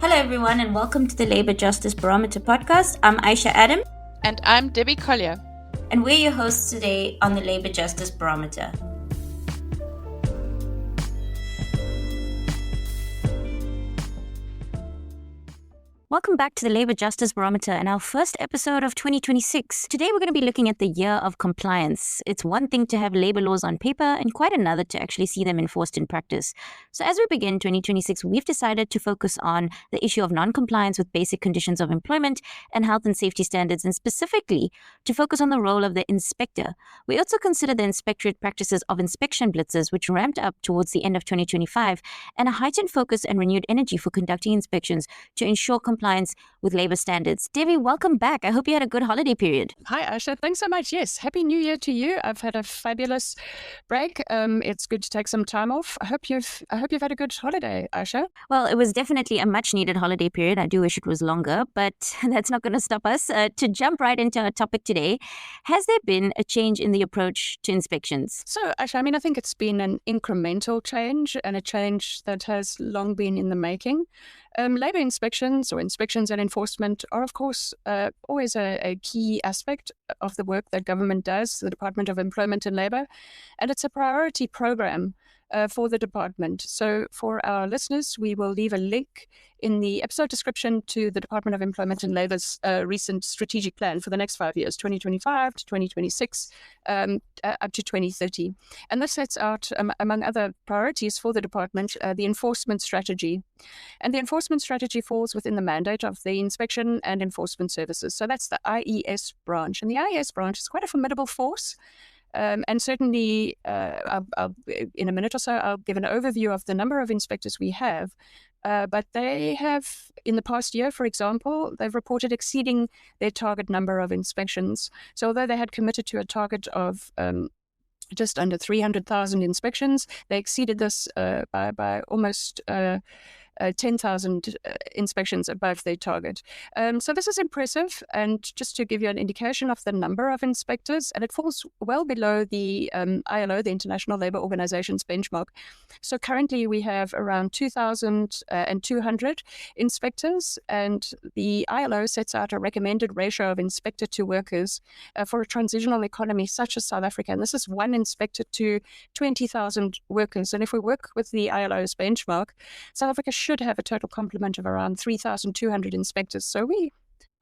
Hello, everyone, and welcome to the Labour Justice Barometer podcast. I'm Aisha Adam. And I'm Debbie Collier. And we're your hosts today on the Labour Justice Barometer. Welcome back to the Labour Justice Barometer and our first episode of 2026. Today we're going to be looking at the year of compliance. It's one thing to have labour laws on paper and quite another to actually see them enforced in practice. So as we begin 2026, we've decided to focus on the issue of non-compliance with basic conditions of employment and health and safety standards, and specifically to focus on the role of the inspector. We also consider the inspectorate practices of inspection blitzes, which ramped up towards the end of 2025, and a heightened focus and renewed energy for conducting inspections to ensure compliance with labour standards. Debbie, welcome back. I hope you had a good holiday period. Hi, Aisha. Thanks so much. Yes, Happy New Year to you. I've had a fabulous break. It's good to take some time off. I hope you've had a good holiday, Aisha. Well, it was definitely a much-needed holiday period. I do wish it was longer, but that's not going to stop us. To jump right into our topic today, has there been a change in the approach to inspections? So, Aisha, I think it's been an incremental change and a change that has long been in the making. Labour inspections or inspections and enforcement are, of course, always a key aspect of the work that government does, the Department of Employment and Labour, and it's a priority program for the department. So for our listeners, we will leave a link in the episode description to the Department of Employment and Labour's recent strategic plan for the next 5 years, 2025 to 2026, up to 2030. And this sets out, among other priorities for the department, the enforcement strategy. And the enforcement strategy falls within the mandate of the Inspection and Enforcement Services. So that's the IES branch. And the IES branch is quite a formidable force. And certainly, in a minute or so, I'll give an overview of the number of inspectors we have. But they have, in the past year, for example, they've reported exceeding their target number of inspections. So although they had committed to a target of just under 300,000 inspections, they exceeded this by almost 10,000 inspections above their target. So this is impressive. And just to give you an indication of the number of inspectors, and it falls well below the ILO, the International Labour Organization's benchmark. So currently we have around 2,200 inspectors, and the ILO sets out a recommended ratio of inspector to workers for a transitional economy such as South Africa. And this is one inspector to 20,000 workers. And if we work with the ILO's benchmark, South Africa should have a total complement of around 3,200 inspectors. So we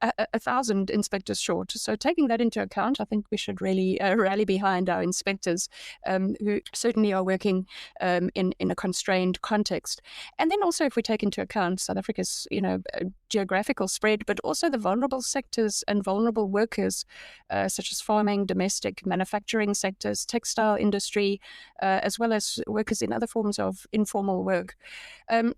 1,000 inspectors short. So taking that into account, I think we should really rally behind our inspectors who certainly are working in a constrained context. And then also if we take into account South Africa's geographical spread, but also the vulnerable sectors and vulnerable workers such as farming, domestic, manufacturing sectors, textile industry, as well as workers in other forms of informal work.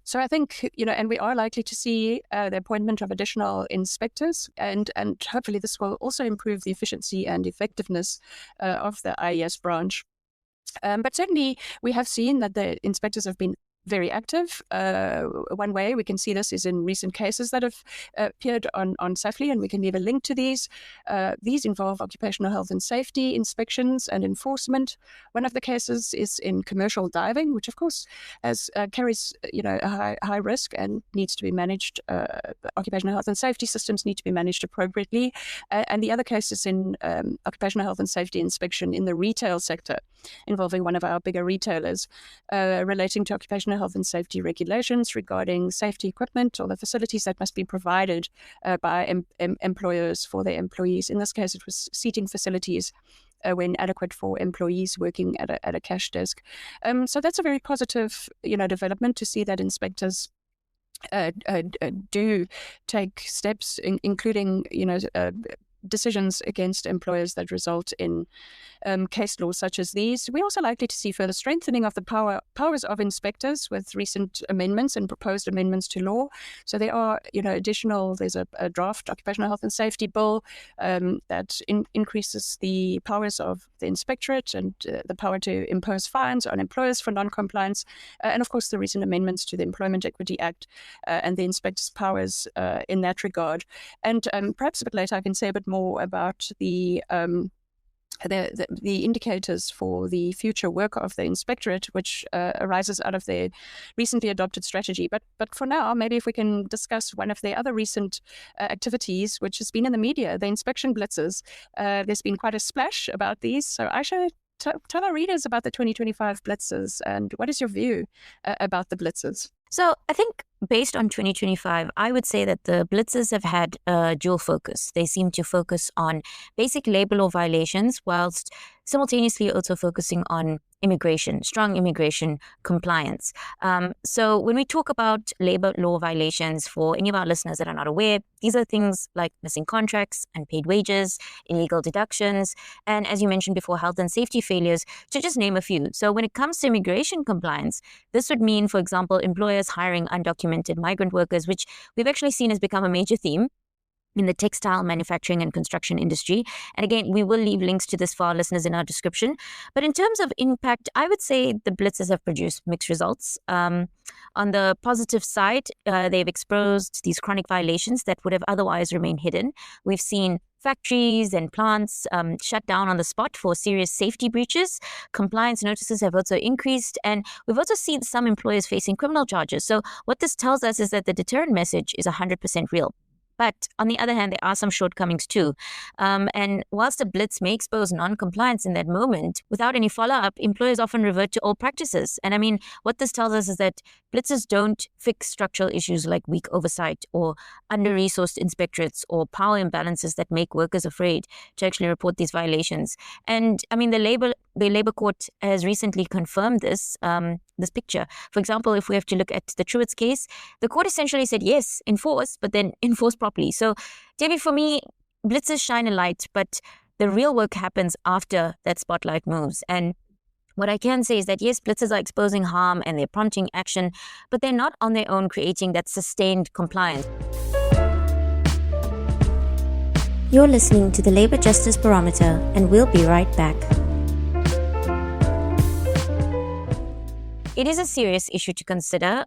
So I think, and we are likely to see the appointment of additional inspectors, and hopefully this will also improve the efficiency and effectiveness of the IES branch. But certainly we have seen that the inspectors have been very active. One way we can see this is in recent cases that have appeared on SAFLI, and we can leave a link to these. These involve occupational health and safety inspections and enforcement. One of the cases is in commercial diving, which of course carries a high risk and needs to be managed. Occupational health and safety systems need to be managed appropriately. And the other case is in occupational health and safety inspection in the retail sector, involving one of our bigger retailers, relating to occupational health and safety regulations regarding safety equipment or the facilities that must be provided by employers for their employees. In this case, it was seating facilities when adequate for employees working at a cash desk. So that's a very positive, development to see that inspectors do take steps, including, decisions against employers that result in case laws such as these. We're also likely to see further strengthening of the powers of inspectors with recent amendments and proposed amendments to law. So there are, there's a draft occupational health and safety bill that increases the powers of the inspectorate and the power to impose fines on employers for non-compliance. And of course, the recent amendments to the Employment Equity Act and the inspector's powers in that regard. And perhaps a bit later, I can say a bit more about the the indicators for the future work of the inspectorate, which arises out of their recently adopted strategy. But for now, maybe if we can discuss one of the other recent activities, which has been in the media, the inspection blitzes. There's been quite a splash about these. So Aisha, tell our readers about the 2025 blitzes, and what is your view about the blitzes? So I think based on 2025, I would say that the blitzes have had a dual focus. They seem to focus on basic labor law violations whilst simultaneously also focusing on immigration, strong immigration compliance. So when we talk about labor law violations, for any of our listeners that are not aware, these are things like missing contracts, unpaid wages, illegal deductions, and as you mentioned before, health and safety failures, to just name a few. So when it comes to immigration compliance, this would mean, for example, employers hiring undocumented migrant workers, which we've actually seen has become a major theme in the textile manufacturing and construction industry. And again, we will leave links to this for our listeners in our description. But in terms of impact, I would say the blitzes have produced mixed results. On the positive side, they've exposed these chronic violations that would have otherwise remained hidden. We've seen factories and plants shut down on the spot for serious safety breaches. Compliance notices have also increased, and we've also seen some employers facing criminal charges. So what this tells us is that the deterrent message is 100% real. But on the other hand, there are some shortcomings too. And whilst a blitz may expose non-compliance in that moment, without any follow-up, employers often revert to old practices. And I mean, what this tells us is that blitzes don't fix structural issues like weak oversight or under-resourced inspectorates or power imbalances that make workers afraid to actually report these violations. And I mean, the Labour Court has recently confirmed this picture. For example, if we have to look at the Truitt's case, the court essentially said, yes, enforce, but then enforce properly. So, Debbie, for me, blitzes shine a light, but the real work happens after that spotlight moves. And what I can say is that, yes, blitzes are exposing harm and they're prompting action, but they're not on their own creating that sustained compliance. You're listening to the Labour Justice Barometer, and we'll be right back. It is a serious issue to consider,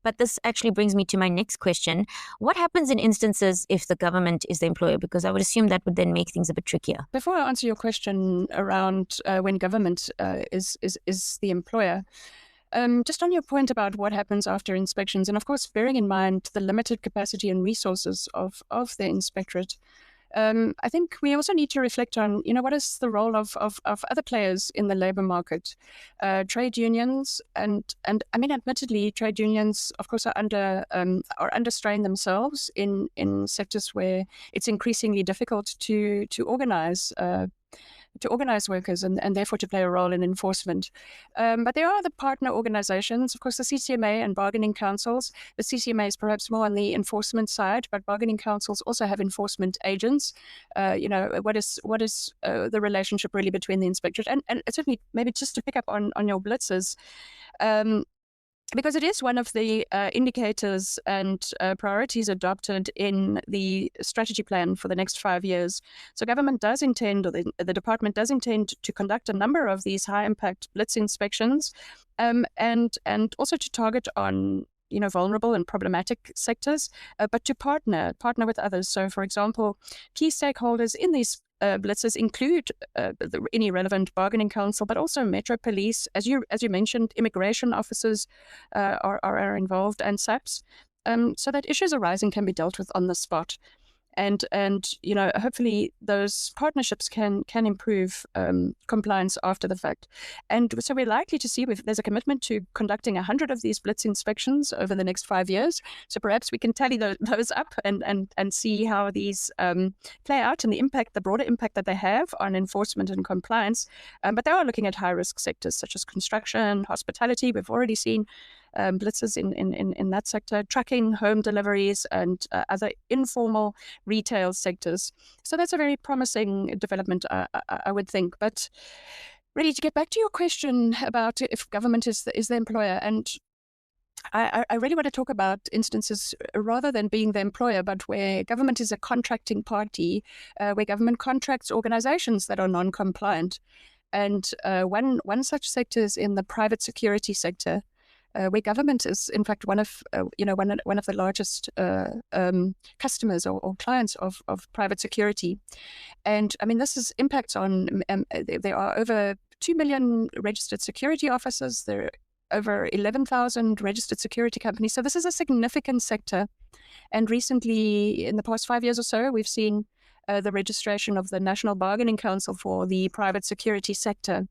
but this actually brings me to my next question. What happens in instances if the government is the employer? Because I would assume that would then make things a bit trickier. Before I answer your question around when government is the employer, just on your point about what happens after inspections, and of course, bearing in mind the limited capacity and resources of the inspectorate, I think we also need to reflect on, what is the role of other players in the labor market, trade unions, and I mean, admittedly, trade unions, of course, are under strain themselves in sectors where it's increasingly difficult to organize workers and therefore to play a role in enforcement. But there are the partner organizations, of course, the CCMA and bargaining councils. The CCMA is perhaps more on the enforcement side, but bargaining councils also have enforcement agents. What is the relationship really between the inspectorate and certainly maybe just to pick up on your blitzes, because it is one of the indicators and priorities adopted in the strategy plan for the next 5 years. So government does intend, or the department does intend to conduct a number of these high-impact blitz inspections, and also to target on vulnerable and problematic sectors, but to partner with others. So, for example, key stakeholders in these blitzes include any relevant bargaining council, but also Metro Police, as you mentioned, immigration officers are involved, and SAPS, so that issues arising can be dealt with on the spot. And hopefully those partnerships can improve compliance after the fact. And so we're likely to see there's a commitment to conducting 100 of these blitz inspections over the next 5 years. So perhaps we can tally those up and see how these play out and the broader impact that they have on enforcement and compliance. But they are looking at high-risk sectors such as construction, hospitality. We've already seen blitzes in that sector, trucking, home deliveries, and other informal retail sectors. So that's a very promising development, I would think. But really, to get back to your question about if government is the employer, and I really want to talk about instances rather than being the employer, but where government is a contracting party, where government contracts organizations that are non-compliant. And one such sector is in the private security sector. where government is, in fact, one of the largest customers or clients of private security. And I mean, this has impacts on. There are over 2 million registered security officers. There are over 11,000 registered security companies. So this is a significant sector. And recently, in the past 5 years or so, we've seen the registration of the National Bargaining Council for the private security sector.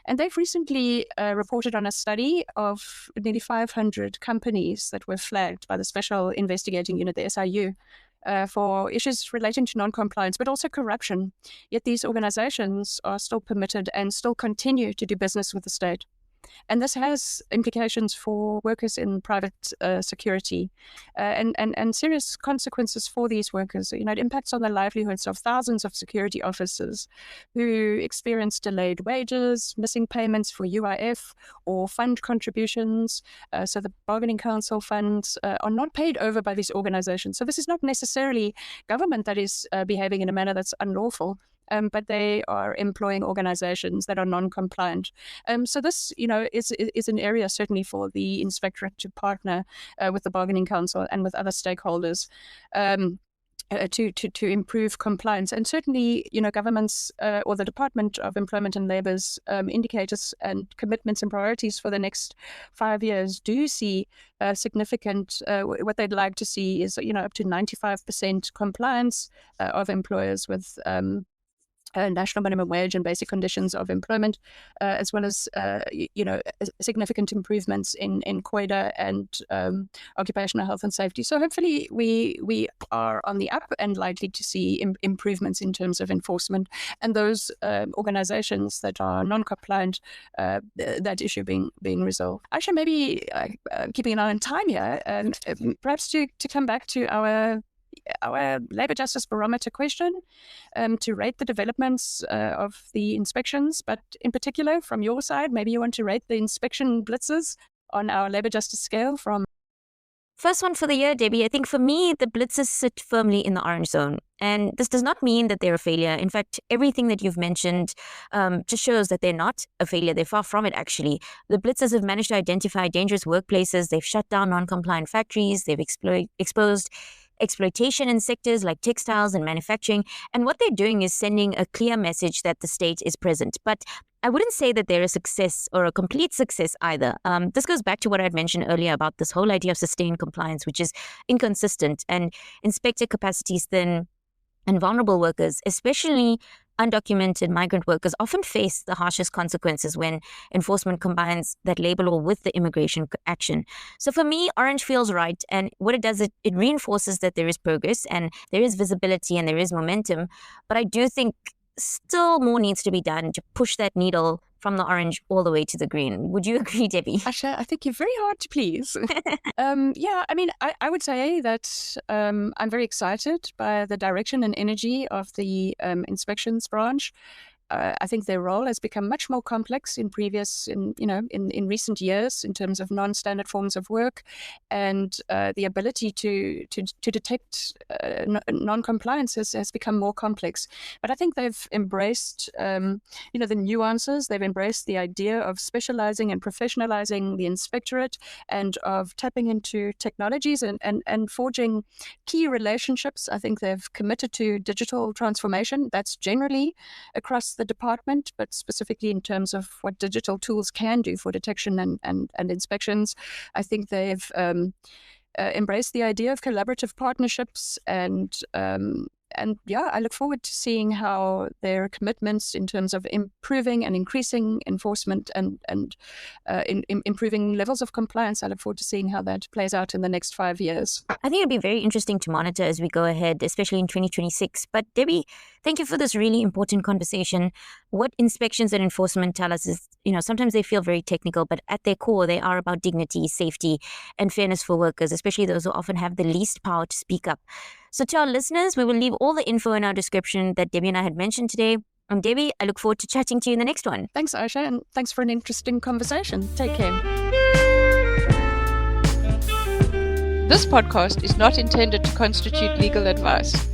And they've recently reported on a study of nearly 500 companies that were flagged by the Special Investigating Unit, the SIU, for issues relating to non-compliance, but also corruption. Yet these organizations are still permitted and still continue to do business with the state. And this has implications for workers in private security and serious consequences for these workers. You know, it impacts on the livelihoods of thousands of security officers who experience delayed wages, missing payments for UIF or fund contributions. So the Bargaining Council funds are not paid over by these organizations. So this is not necessarily government that is behaving in a manner that's unlawful. But they are employing organizations that are non-compliant. So this, is an area certainly for the inspectorate to partner with the Bargaining Council and with other stakeholders to improve compliance. And certainly, governments or the Department of Employment and Labour's indicators and commitments and priorities for the next 5 years do see significant, what they'd like to see is, up to 95% compliance of employers with national minimum wage and basic conditions of employment, as well as, significant improvements in COIDA and occupational health and safety. So hopefully we are on the up and likely to see improvements in terms of enforcement and those organizations that are non-compliant, that issue being resolved. Aisha, maybe keeping an eye on time here, perhaps to come back to our Labour Justice Barometer question to rate the developments of the inspections, but in particular from your side, maybe you want to rate the inspection blitzes on our Labour Justice scale from... First one for the year, Debbie. I think for me, the blitzes sit firmly in the orange zone. And this does not mean that they're a failure. In fact, everything that you've mentioned just shows that they're not a failure. They're far from it, actually. The blitzes have managed to identify dangerous workplaces. They've shut down non-compliant factories. They've exposed exploitation in sectors like textiles and manufacturing. And what they're doing is sending a clear message that the state is present. But I wouldn't say that they're a success or a complete success either. This goes back to what I'd mentioned earlier about this whole idea of sustained compliance, which is inconsistent, and inspector capacities thin, and vulnerable workers, especially undocumented migrant workers, often face the harshest consequences when enforcement combines that labor law with the immigration action. So for me, orange feels right. And what it does, it reinforces that there is progress and there is visibility and there is momentum. But I do think still more needs to be done to push that needle from the orange all the way to the green. Would you agree, Debbie? Asha, I think you're very hard to please. I would say that I'm very excited by the direction and energy of the inspections branch. I think their role has become much more complex in recent years in terms of non-standard forms of work and the ability to detect non-compliance has become more complex. But I think they've embraced, the nuances. They've embraced the idea of specializing and professionalizing the inspectorate and of tapping into technologies and forging key relationships. I think they've committed to digital transformation. That's generally across the department, but specifically in terms of what digital tools can do for detection and inspections. I think they've embraced the idea of collaborative partnerships and I look forward to seeing how their commitments in terms of improving and increasing enforcement and improving levels of compliance, I look forward to seeing how that plays out in the next 5 years. I think it'll be very interesting to monitor as we go ahead, especially in 2026. But Debbie, thank you for this really important conversation. What inspections and enforcement tell us is, sometimes they feel very technical, but at their core, they are about dignity, safety, and fairness for workers, especially those who often have the least power to speak up. So to our listeners, we will leave all the info in our description that Debbie and I had mentioned today. I'm Debbie. I look forward to chatting to you in the next one. Thanks, Aisha, and thanks for an interesting conversation. Take care. This podcast is not intended to constitute legal advice.